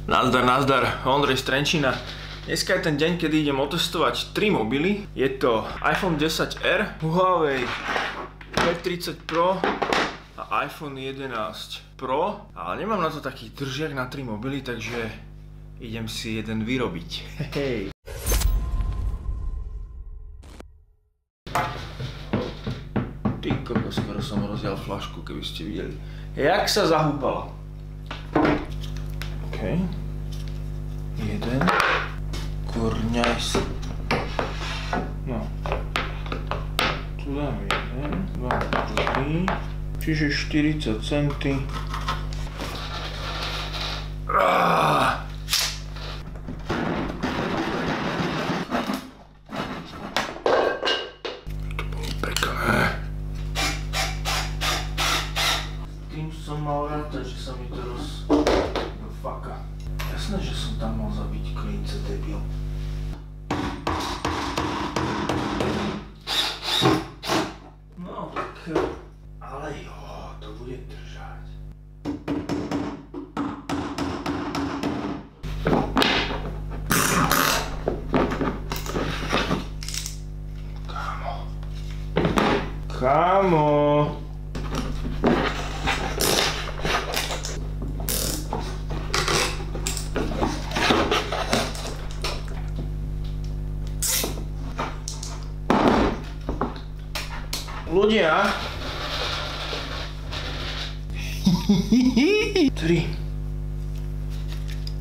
Nazdar, nazdar, Ondrej z Trenčína. Dneska je ten deň, kedy idem otestovať 3 mobily. Je to iPhone XR, Huawei P30 Pro a iPhone 11 Pro. Ale nemám na to taký držiak na 3 mobily, takže idem si jeden vyrobiť. Hej. Ty kokos, skoro som rozjal flašku, keby ste videli. Jak sa zahúpala. OK. Jeden. Kurňaj sa. No. Tu dáme jeden, dva, tri. Čiže 40 centy. To bolo pekné. Tým som mal rátať, že sa mi to do faka. Jasné, že som tam mal zabiť klince, debil. No tak, ale jo, to bude držať. Kámo. Kámo. Ľudia. 3.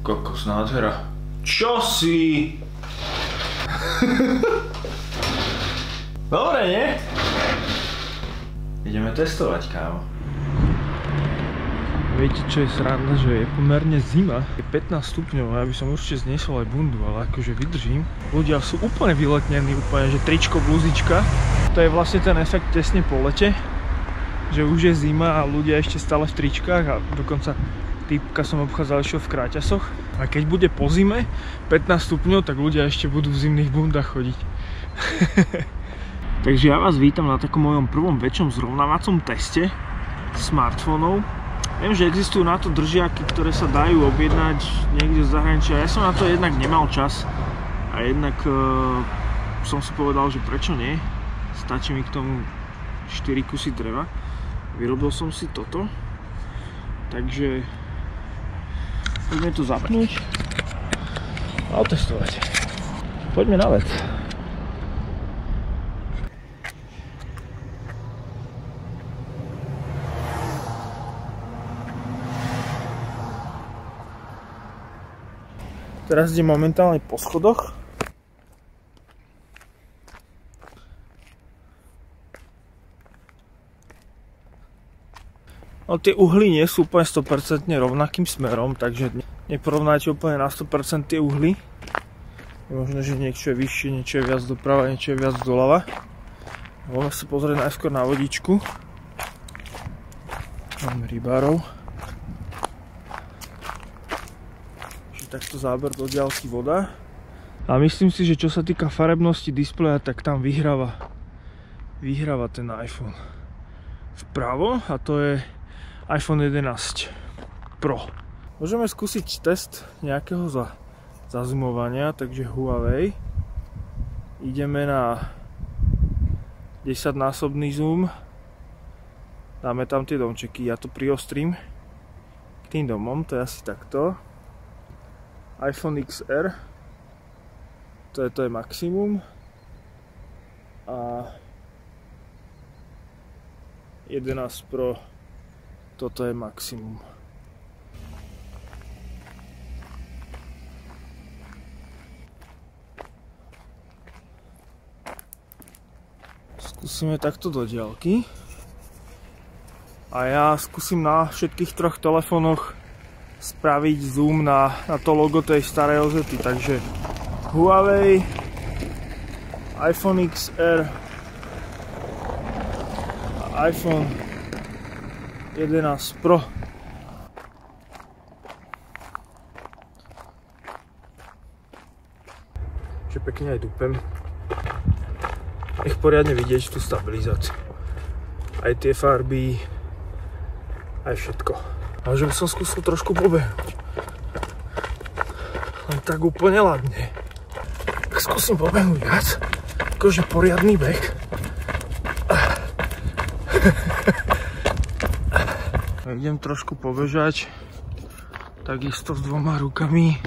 Kokos, nádhera. Čo si? Dobre, nie? Ideme testovať, kámo. Viete, čo je sranda, že je pomerne zima. Je 15 stupňov a ja by som určite zniesol aj bundu, ale akože vydržím. Ľudia sú úplne vyletnení, úplne, že tričko, blúzička. To je vlastne ten efekt tesne po lete, že už je zima a ľudia ešte stále v tričkách a dokonca týpka som obchádzal ešte v kráťasoch. A keď bude po zime 15 stupňov, tak ľudia ešte budú v zimných bundách chodiť. Takže ja vás vítam na takom mojom prvom väčšom zrovnávacom teste smartfónov. Viem, že existujú na to držiaky, ktoré sa dajú objednať niekde z zahraničia. Ja som na to jednak nemal čas a jednak som si povedal, že prečo nie. Stačí mi k tomu 4 kusy dreva. Vyrobil som si toto. Takže poďme to zapnúť a otestovať. Poďme na vec. Teraz idem momentálne po schodoch. No, tie uhly nie sú úplne 100% rovnakým smerom, takže neporovnáte úplne na 100% tie uhly. Možno, že niečo je vyššie, niečo je viac doprava, niečo je viac doľava. Môžeme sa pozrieť najskôr na vodičku. Máme rybárov. Čiže takto záber do diaľky voda. A myslím si, že čo sa týka farebnosti displeja, tak tam vyhráva ten iPhone vpravo a to je iPhone 11 Pro. Môžeme skúsiť test nejakého zazumovania, takže Huawei. Ideme na 10-násobný zoom. Dáme tam tie domčeky, ja to priostrím k tým domom, to je asi takto. iPhone XR, to je maximum. A 11 Pro, toto je maximum. Skúsime takto do diaľky. A ja skúsim na všetkých troch telefónoch spraviť zoom na to logo tej starej OZ-y. Takže Huawei, iPhone XR, iPhone 11 Pro. Že pekne aj dupem. Nech poriadne vidieť tú stabilizáciu. Aj tie farby, aj všetko. A že by som skúsil trošku pobehnúť. tak úplne ladne. Tak skúsim pobehnúť viac. Akože poriadny beh. Idem trošku pobežať. Takisto s 2 rukami.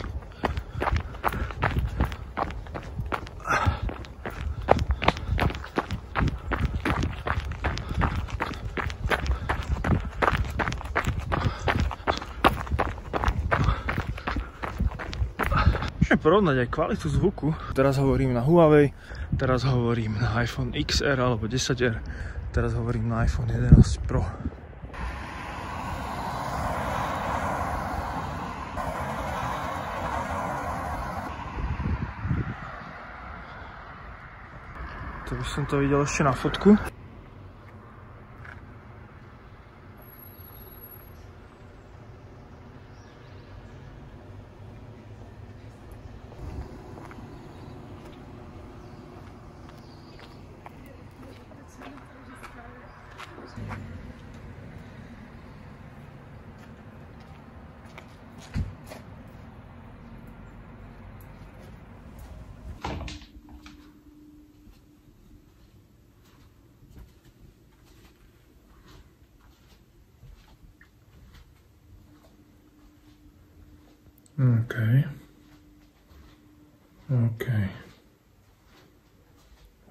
Môžeme porovnať aj kvalitu zvuku. Teraz hovorím na Huawei, teraz hovorím na iPhone XR alebo 10R, teraz hovorím na iPhone 11 Pro. To by som to videl ešte na fotku.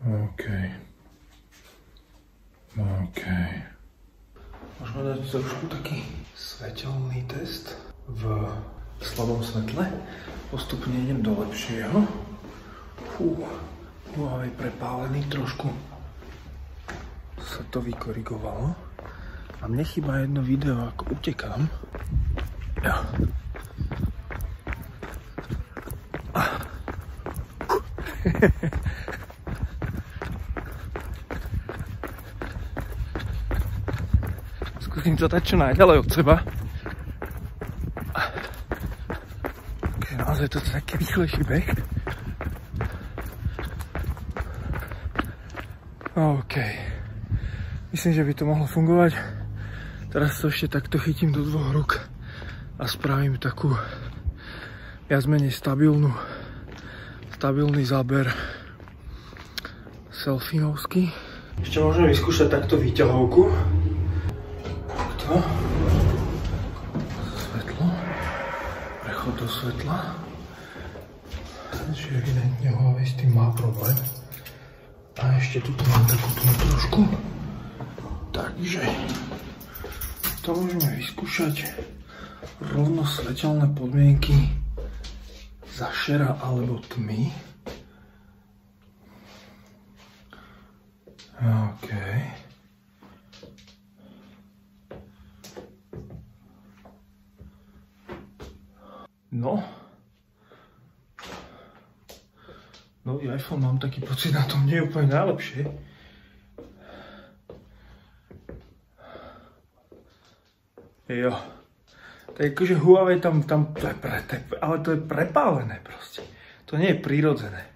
OK. Môžeme dať trošku taký svetelný test v slabom svetle. Postupne idem do lepšieho. Huawei prepálený trošku. Sa to vykorigovalo. A mne chýba jedno video, ako utekám. Skúsim to dať čo najďalej od seba. Naozaj to je taký rýchlejší beh. OK. Myslím, že by to mohlo fungovať. Teraz to ešte takto chytím do 2 rúk a spravím takú viac menej stabilný záber selfieovský. Ešte môžeme vyskúšať takto výťahovku. Takto. Svetlo. Prechod do svetla. Čiže evidentne Huawei s tým má problém. A ešte tu mám takú trošku. Takže to môžeme vyskúšať. Rovno svetelné podmienky za šera alebo tmy. OK. No. Nový iPhone, mám taký pocit, na tom nie je úplne najlepšie. Jo. Tak akože Huawei tam to je ale to je prepálené proste. To nie je prirodzené.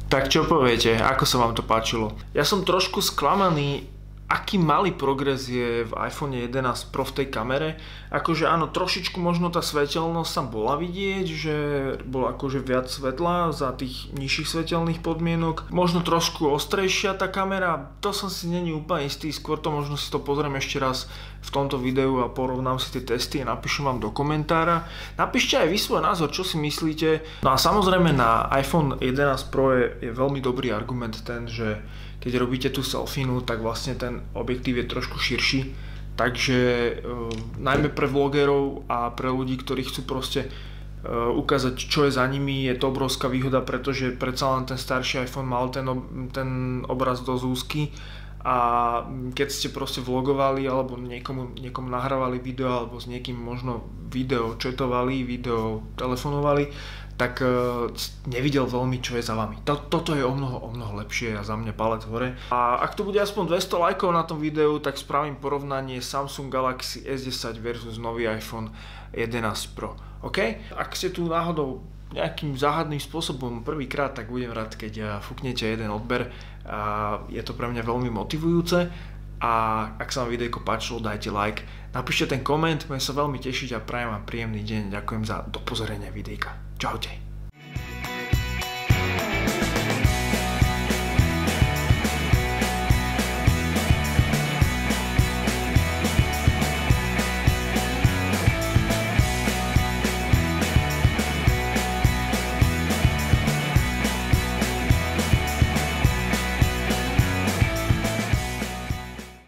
Tak čo poviete, ako sa vám to páčilo? Ja som trošku sklamaný, aký malý progres je v iPhone 11 Pro v tej kamere. Akože áno, trošičku možno tá svetelnosť sa bola vidieť, že bola akože viac svetla za tých nižších svetelných podmienok. Možno trošku ostrejšia tá kamera, to som si není úplne istý, skôr to možno si to pozriem ešte raz v tomto videu a porovnám si tie testy a napíšem vám do komentára. Napíšte aj vy svoj názor, čo si myslíte. No a samozrejme na iPhone 11 Pro je veľmi dobrý argument ten, že keď robíte tú selfienu, tak vlastne ten objektív je trošku širší. Takže najmä pre vlogerov a pre ľudí, ktorí chcú proste ukázať, čo je za nimi, je to obrovská výhoda, pretože predsa len ten starší iPhone mal ten obraz dosť úzky a keď ste proste vlogovali alebo niekomu nahrávali video alebo s niekým možno video chatovali, video telefonovali, tak nevidel veľmi, čo je za vami. Toto je o mnoho lepšie a za mňa palec hore. A ak to bude aspoň 200 lajkov na tom videu, tak spravím porovnanie Samsung Galaxy S10 versus nový iPhone 11 Pro. OK? Ak ste tu náhodou nejakým záhadným spôsobom prvýkrát, tak budem rád, keď fúknete jeden odber. Je to pre mňa veľmi motivujúce. A ak sa vám videjko páčilo, dajte like, napíšte ten koment, budem sa veľmi tešiť a prajem vám príjemný deň. Ďakujem za dopozorenie videjka. Čaute.